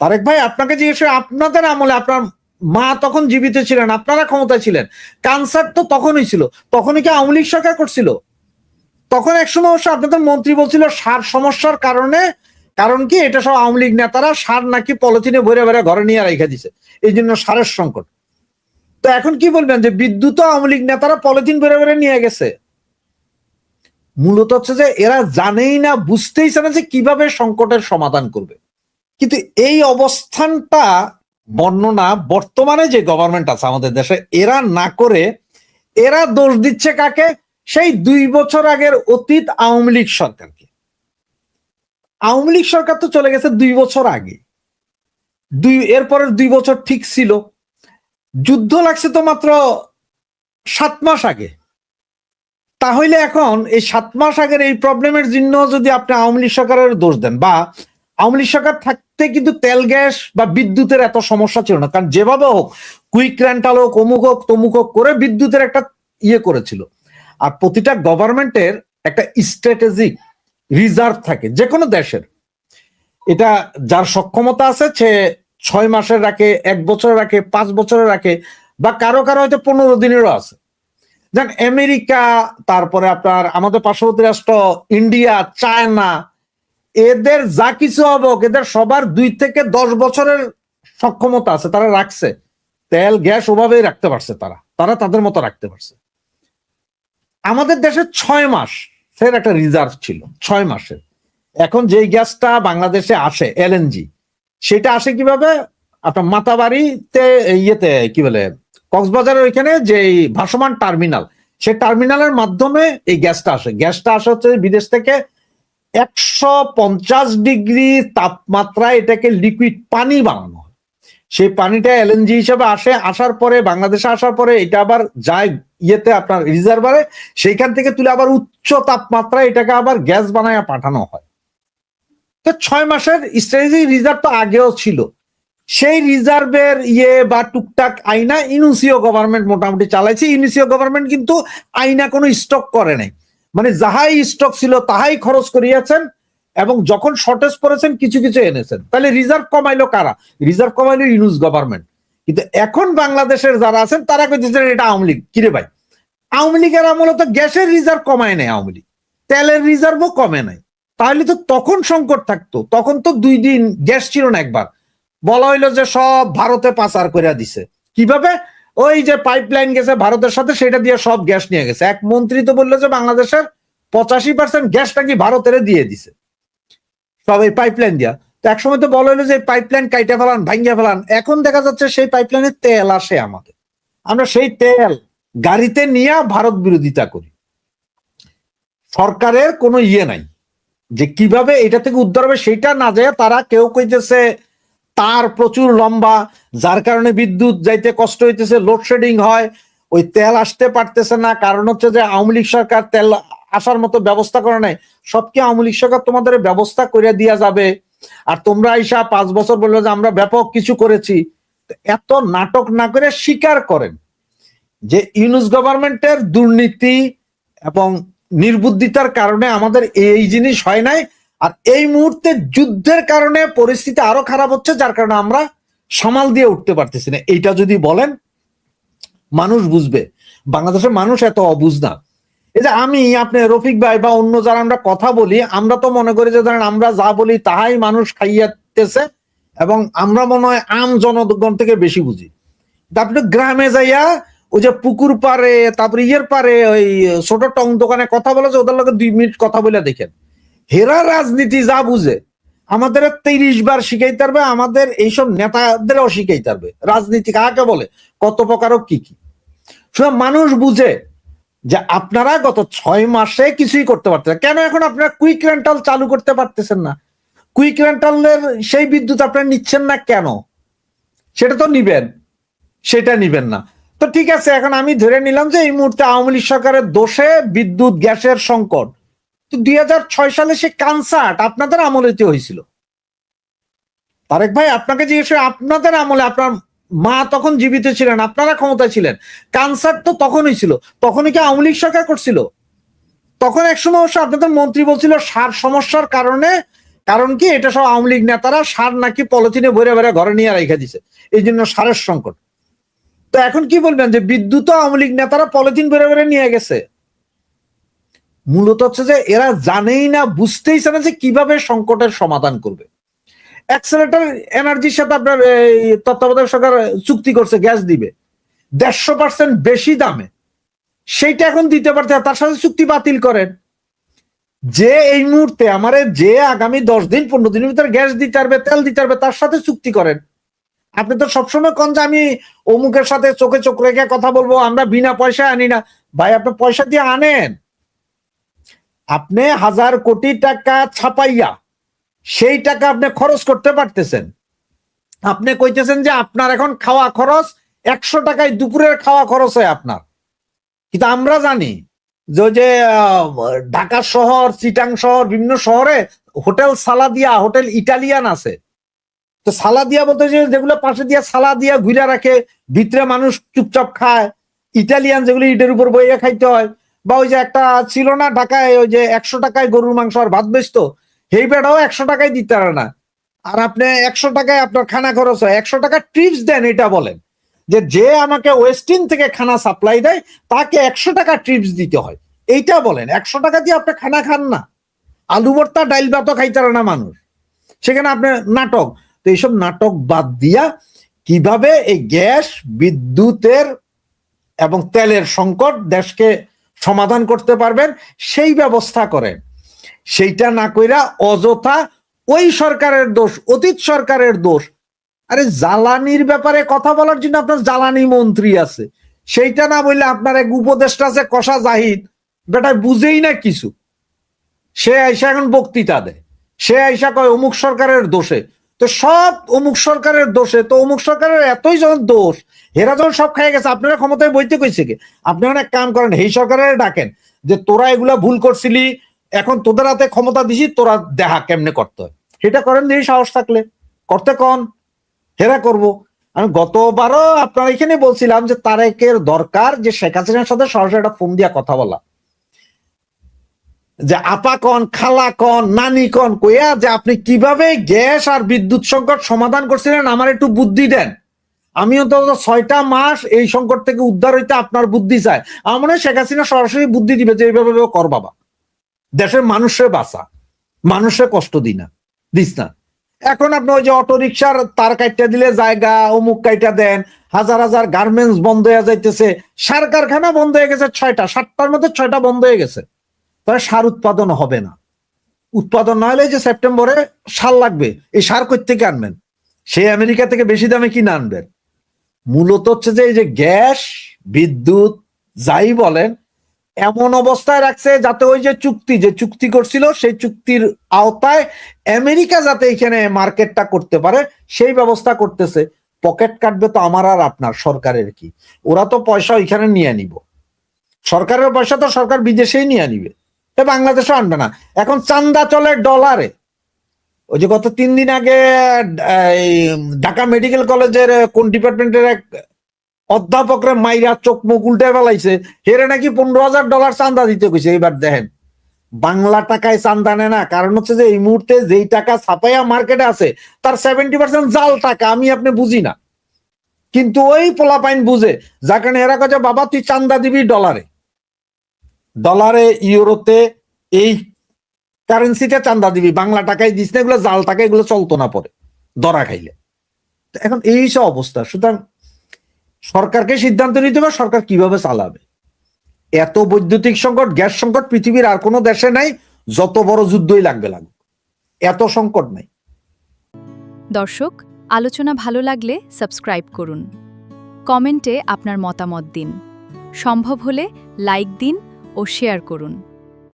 তারেক ভাই, আপনাকে জিজ্ঞেস করি, আপনাদের আমলে আপনার মা তখন জীবিত ছিলেন, আপনারা ক্ষমতায় ছিলেন, ক্যান্সার তো তখনই ছিল, তখনই কি আওয়ামী লীগ সরকার করছিল? তখন একসময় অবশ্য আপনাদের মন্ত্রী বলছিল সার সমস্যার কারণে, কারণ কি এটা সব আওয়ামী লীগ নেতারা সার নাকি পলিথিনে ভরে ভরে ঘরে নিয়ে রেখে দিছে, এই জন্য সারের সংকট। তো এখন কি বলবেন যে বিদ্যুৎ আওয়ামী লীগ নেতারা পলিথিন ভরে ভরে নিয়ে গেছে? মূলত হচ্ছে যে এরা জানেই না, বুঝতেইছে না যে কিভাবে সংকটের সমাধান করবে। কিন্তু এই অবস্থানটা বর্ণনা বর্তমানে যে গভর্নমেন্ট আছে আমাদের দেশে এরা না করে, এরা দোষ দিচ্ছে কাকে? সেই 2 বছর আগের অতীত আওয়ামী লীগ সরকারকে। আওয়ামী লীগ সরকার তো চলে গেছে 2 বছর আগে, এরপরের 2 বছর ঠিক ছিল, যুদ্ধ লাগছে তো মাত্র 7 মাস আগে। তাহলে এখন এই 7 মাস আগের এই প্রবলেমের জন্য যদি আপনি আওয়ামী লীগ সরকারের দোষ দেন, বা আওয়ামী লীগ সরকার থাকতে কিন্তু তেল গ্যাস বা বিদ্যুতের এত সমস্যা ছিল না, কারণ যেভাবে হোক কুইক রেন্টাল হোক, অমুক হোক তমুক হোক করে বিদ্যুতের একটা ইয়ে করেছিল। আর প্রতিটা গভর্নমেন্টের একটা স্ট্র্যাটেজিক রিজার্ভ থাকে যে কোনো দেশের। এটা যার সক্ষমতা আছে সে 6 মাসের রাখে, 1 বছরের রাখে, 5 বছরের রাখে, বা কারো কারো হয়তো 15 দিনেরও আছে। যেন আমেরিকা, তারপরে আপনার আমাদের পার্শ্ববর্তী রাষ্ট্র ইন্ডিয়া, চায়না, এদের যা কিছু হবে এদের সবার 2 থেকে 10 বছরের সক্ষমতা আছে, তারা রাখছে তেল গ্যাস ওভাবেই রাখতে পারছে, তারা তাদের মতো রাখতে পারছে। আমাদের দেশে 6 মাস এর একটা রিজার্ভ ছিল, 6 মাসের। এখন যেই গ্যাসটা বাংলাদেশে আসে এলএনজি, সেটা আসে কিভাবে? আপনার মাতাবাড়িতে ইয়েতে কি বলে কক্সবাজারের ওইখানে যে ভাসমান টার্মিনাল, সেই টার্মিনালের মাধ্যমে এই গ্যাসটা আসে হচ্ছে বিদেশ থেকে। 150 ডিগ্রি তাপমাত্রায় এটাকে লিকুইড পানি বানানো হয়। সেই পানিটা এলএনজি হিসেবে আসার পরে বাংলাদেশে আসার পরে এটা আবার যায় ইয়েতে আপনার রিজার্ভারে, সেইখান থেকে তুলে আবার উচ্চ তাপমাত্রায় এটাকে আবার গ্যাস বানায় পাঠানো হয়। তো 6 মাসের স্ট্র্যাটেজিক রিজার্ভ তো আগেও ছিল। সেই রিজার্ভের বা টুকটাক আইনা ইউনিসিও গভর্নমেন্ট মোটামুটি চালাইছে। ইউনিসিও গভর্নমেন্ট কিন্তু আইনা কোনো স্টক করে নাই, মানে যাহাই স্টক ছিল তাহাই খরচ করিয়াছেন, এবং যখন শর্টেজ পড়েছেন কিছু কিছু এনেছেন। তাহলে রিজার্ভ কমাইলো কারা? রিজার্ভ কমাইলো ইউনুস গভর্নমেন্ট। কিন্তু এখন বাংলাদেশের যারা আছেন তারা কইতেছেন এটা আওয়ামী লীগ। কিরে ভাই, আওয়ামী লীগের আমলে তো গ্যাসের রিজার্ভ কমায় নাই আওয়ামী লীগ, তেলের রিজার্ভও কমে নাই। তাহলে তো তখন সংকট থাকতো, তখন তো 2 দিন গ্যাস ছিল না। একবার বলা হইলো যে সব ভারতে পাচার করে দিছে। কিভাবে? ওই যে পাইপলাইন গেছে ভারতের সাথে, সেটা দিয়ে সব গ্যাস নিয়ে গেছে। এক মন্ত্রী তো বললো যে বাংলাদেশের 85% গ্যাস নাকি ভারতের দিয়ে দিছে সব এই পাইপলাইন দিয়া। তো একসময় তো বলা হইলো যে পাইপলাইন কাইটা ফেলান, ভাঙ্গিয়া ফেলান। এখন দেখা যাচ্ছে সেই পাইপলাইনে তেল আসে আমাদের, আমরা সেই তেল গাড়িতে নিয়ে ভারত বিরোধিতা করি। সরকারের কোনো নাই যে কিভাবে এটা থেকে উদ্ধার হবে, সেটা না যায় তারা কেউ কইতেছে তার প্রচুর লম্বা, যার কারণে বিদ্যুৎ যাইতে কষ্ট হইতেছে, লোডশেডিং হয়, ওই তেল আসতে পারতেছে না। কারণ হচ্ছে যে আওয়ামী লীগ সরকার তেল আসার মতো ব্যবস্থা করে নাই। সব কি আওয়ামী লীগ সরকার তোমাদের ব্যবস্থা করে দিয়া যাবে? আর তোমরা আইসা 5 বছর বললো যে আমরা ব্যাপক কিছু করেছি। এত নাটক না করে স্বীকার করেন যে ইউনুস গভর্নমেন্টের দুর্নীতি এবং নির্বুদ্ধিতার কারণে আমাদের এই জিনিস হয় নাই। আর এই মুহূর্তে যুদ্ধের কারণে পরিস্থিতি আরো খারাপ হচ্ছে, যার কারণে আমরা সামাল দিয়ে উঠতে পারতেছি না। এইটা যদি বলেন মানুষ বুঝবে। বাংলাদেশের মানুষ এত অবুঝ না। এই যে আমি, আপনি, রফিক ভাই বা অন্য যারা আমরা কথা বলি, আমরা তো মনে করি যে ধরেন আমরা যা বলি তাহাই মানুষ খাইয়াতেছে, এবং আমরা মনে হয় আম জনগণ থেকে বেশি বুঝি। তারপরে গ্রামে যাইয়া ওই যে পুকুর পারে, তারপরে ইয়ের পারে ওই ছোট টং দোকানে কথা বলে, যে ওদের লোকের 2 মিনিট কথা বলে দেখেন, হেরা রাজনীতি যা বুঝে আমাদের 30 বার শিখাইতে পারবে, আমাদের এইসব নেতাদেরও শিখাইতে পারবে রাজনীতি কাকে বলে, কত প্রকার কি কি। শুধু মানুষ বুঝে যে আপনারা গত 6 মাসে কিছুই করতে পারতেন। কেন এখন আপনারা কুইক রেন্টাল চালু করতে পারতেছেন না? কুইক রেন্টালের সেই বিদ্যুৎ আপনারা নিচ্ছেন না কেন? সেটা তো নিবেন, সেটা নিবেন না। তো ঠিক আছে, এখন আমি ধরে নিলাম যে এই মুহূর্তে আওয়ামী লীগ সরকারের দোষে বিদ্যুৎ গ্যাসের সংকট। তো 2006 সালে সে কনসার্ট আপনাদের আমলেতে হয়েছিল। তারেক ভাই, আপনাকে জিজ্ঞেস করি, আপনাদের আমলে আপনার মা তখন জীবিত ছিলেন, আপনারা ক্ষমতায় ছিলেন, কনসার্ট তো তখনই ছিল, তখনই কি আওয়ামী লীগ সরকার করছিল? তখন একসময় অবশ্য আপনাদের মন্ত্রী বলছিল সার সমস্যার কারণে কারণ কি, এটা সব আওয়ামী লীগ নেতারা সার নাকি পলিথিনে ভরে ভরে ঘরে নিয়ে রেখে দিছে, এই জন্য সারের সংকট। তো এখন কি বলবেন যে বিদ্যুৎ আওয়ামী লীগ নেতারা পলিথিন ভরে ভরে নিয়ে গেছে? মূলত হচ্ছে যে এরা জানেই না, বুঝতেইছে না যে কিভাবে সংকটের সমাধান করবে। অ্যাক্সেলেটর এনার্জির সাথে আপনার তত্ত্বাবধায়ক সরকার চুক্তি করছে গ্যাস দিবে 150% বেশি দামে, সেইটা এখন দিতে পারছে, তার সাথে চুক্তি বাতিল করেন। যে এই মুহূর্তে আমারে যে আগামী 10 দিন 15 দিনের ভিতরে গ্যাস দিতে পারবে, তেল দিতে পারবে, তার সাথে চুক্তি করেন। আপনি তো সবসময় কোন যে আমি অমুকের সাথে চোখে চোখ রেখে কথা বলবো, আমরা বিনা পয়সা আনি না। ভাই আপনি পয়সা দিয়ে আনেন, আপনি 1000 কোটি টাকা ছাপাইয়া সেই টাকা আপনি খরচ করতে পারতেছেন। আপনি কইতেছেন যে আপনার এখন খাওয়া খরচ 100 টাকায় দুপুরের খাওয়া খরচ হয় আপনার, কিন্তু আমরা জানি যে ঢাকা শহর, চিটাং শহর, বিভিন্ন শহরে হোটেল সালাদিয়া, হোটেল ইটালিয়ান আছে। তো সালাদিয়া বলতে যেগুলো পাশে দিয়া সালাদিয়া ঘুরে রাখে, ভিতরে মানুষ চুপচাপ খায়। ইটালিয়ান যেগুলো ইটের উপর বইয়ে খাইতে হয়, বা ওই যে একটা ছিল না ঢাকায়, ওই যে 100 টাকায় গরুর মাংস আর ভাত বেচতো, সেই বেটাও 100 টাকায় দিতে পারে না। আর আপনি 100 টাকায় আপনার খানা খরচ হয়, 100 টাকা টিপস দেন, এটা বলেন যে আমাকে ওয়েস্টিন থেকে খানা সাপ্লাই দেয় তাকে 100 টাকা টিপস দিতে হয়, এইটা বলেন। 100 টাকা দিয়ে আপনি খানা খান না, আলু ভর্তা ডাইল ভাতও খাইতে পারে না মানুষ, সেখানে আপনি নাটক। তো এইসব নাটক বাদ দিয়া কিভাবে এই গ্যাস, বিদ্যুতের এবং তেলের সংকট দেশকে সমাধান করতে পারবেন সেই ব্যবস্থা করেন। সেইটা না কইরা অযথা ওই সরকারের দোষ, অতীত সরকারের দোষ। আরে জ্বালানির ব্যাপারে কথা বলার জন্য আপনার জ্বালানি মন্ত্রী আছে, সেইটা না বললে আপনার এক উপদেষ্টা আছে কষা জাহিদ, বেটা বুঝেই না কিছু, সে আইসা এখন বক্তৃতা দেয়, সে আইসা কয় অমুক সরকারের দোষে। তো সব অমুক সরকারের দোষে, তো অমুক সরকারের এতই যখন দোষ, হেরা যখন সব খাই গেছে, আপনারা ক্ষমতায় বইতে কইছে কি? আপনি অনেক কাম করেন, এই সরকারের ডাকেন যে তোরা এগুলা ভুল করছিলি, এখন তোদের হাতে ক্ষমতা দিছি, তোরা দেখা কেমনে করতে হয়, সেটা করেন দিয়ে সাহস থাকলে করতে কন, হেরা করব। আমি গতবারও আপনার এখানে বলছিলাম যে তারেকের দরকার যে শেখ হাসিনার সাথে সরাসরি একটা ফোন দিয়া কথা বলা, যে আপা কন, খালা কন, নানি কন, কইয়া যে আপনি কিভাবে গ্যাস আর বিদ্যুৎ সংকট সমাধান করছিলেন, আমার একটু বুদ্ধি দেন। আমিও তো 6টা মাস এই সংকট থেকে উদ্ধার হইতে আপনার বুদ্ধি চাই। আমার মনে হয় শেখ হাসিনা সরাসরি বুদ্ধি দিবে যে এইভাবে কর বাবা, দেশের মানুষের বাঁচা, মানুষের কষ্ট দিস না। এখন আপনি ওই যে অটো রিক্সার তার কাইটা দিলে জায়গা, অমুক কাইটা দেন, হাজার হাজার গার্মেন্টস বন্ধ হয়ে যাইতেছে, সার কারখানা বন্ধ হয়ে গেছে 6টা, 7টার মধ্যে 6টা বন্ধ হয়ে গেছে। তাহলে সার উৎপাদন হবে না, উৎপাদন না হলে যে সেপ্টেম্বরে সার লাগবে, এই সার কই থেকে আনবেন? সেই আমেরিকা থেকে বেশি দামে কিনে আনবেন। মূলত হচ্ছে যে এই যে গ্যাস, বিদ্যুৎ যাই বলেন, এমন অবস্থায় রাখছে যাতে ওই যে চুক্তি করছিল, সেই চুক্তির আওতায় আমেরিকা যাতে এখানে মার্কেটটা করতে পারে সেই ব্যবস্থা করতেছে। পকেট কাটবে তো আমার আর আপনার, সরকারের কি? ওরা তো পয়সা ওইখানে নিয়ে নিব, সরকারের পয়সা তো সরকার বিদেশেই নিয়ে নিবে, বাংলাদেশও আনবে না। এখন চান্দা চলে ডলারে। ওই যে গত 3 দিন আগে ঢাকা মেডিকেল কলেজের কোন ডিপার্টমেন্টের এক অধ্যাপকরা মাইরা চোখ মুখ উল্টে ফেলাইছে, হেরে নাকি $15,000 চান্দা দিতে কইছে। এবার দেখেন বাংলা টাকায় চান্দা নেয় না, কারণ হচ্ছে যে এই মুহূর্তে যেই টাকা ছাপাইয়া মার্কেটে আছে তার 70% জাল টাকা, আমি আপনি বুঝি না, কিন্তু ওই পোলাপাইন বুঝে, যার কারণে এরা কাছে বাবা তুই চান্দা দিবি ডলারে, ইউরোতে, এই কারেন্সিতে চান্দা দিবি, বাংলা টাকায় দিস না, এগুলো জাল টাকা, এগুলো চলতো না পরে ধরা খাইলে। এখন এই সব অবস্থা। সুতরাং সরকারকে সিদ্ধান্ত নিতে হবে সরকার কিভাবে চালাবে। এত বৈদ্যুতিক সংকট, গ্যাস সংকট পৃথিবীর আর কোনো দেশে নাই, যত বড় যুদ্ধই লাগুক, এত সংকট নাই। দর্শক, আলোচনা ভালো লাগলে সাবস্ক্রাইব করুন, কমেন্টে আপনার মতামত দিন, সম্ভব হলে লাইক দিন ও শেয়ার করুন।